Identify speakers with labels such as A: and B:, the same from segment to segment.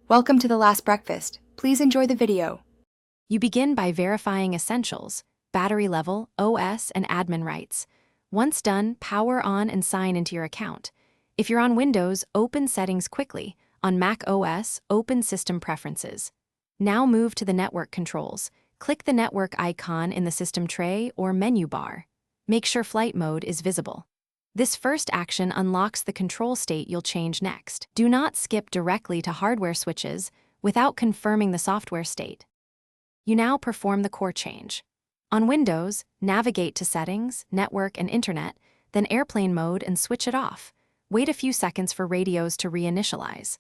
A: Welcome to The Last Breakfast. Please enjoy the video.
B: You begin by verifying essentials, battery level, OS, and admin rights. Once done, power on and sign into your account. If you're on Windows, open Settings quickly. On Mac OS, open System Preferences. Now move to the network controls. Click the network icon in the system tray or menu bar. Make sure flight mode is visible. This first action unlocks the control state you'll change next. Do not skip directly to hardware switches without confirming the software state. You now perform the core change. On Windows, navigate to Settings, Network, and Internet, then Airplane Mode and switch it off. Wait a few seconds for radios to reinitialize.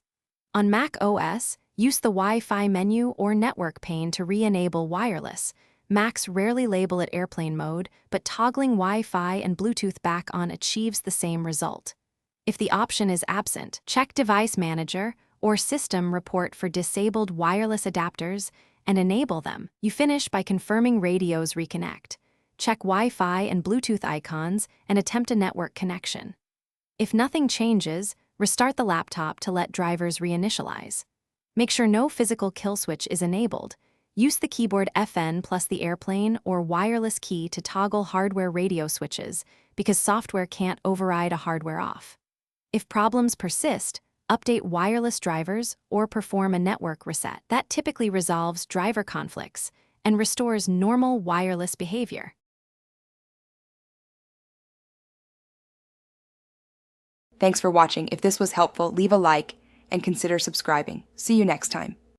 B: On Mac OS, use the Wi-Fi menu or network pane to re-enable wireless. Macs rarely label it airplane mode, but toggling Wi-Fi and Bluetooth back on achieves the same result. If the option is absent, check Device Manager or System Report for disabled wireless adapters and enable them. You finish by confirming radios reconnect. Check Wi-Fi and Bluetooth icons and attempt a network connection. If nothing changes, restart the laptop to let drivers reinitialize. Make sure no physical kill switch is enabled. Use the keyboard FN plus the airplane or wireless key to toggle hardware radio switches because software can't override a hardware off. If problems persist, update wireless drivers or perform a network reset. That typically resolves driver conflicts and restores normal wireless behavior.
A: Thanks for watching. If this was helpful, leave a like and consider subscribing. See you next time.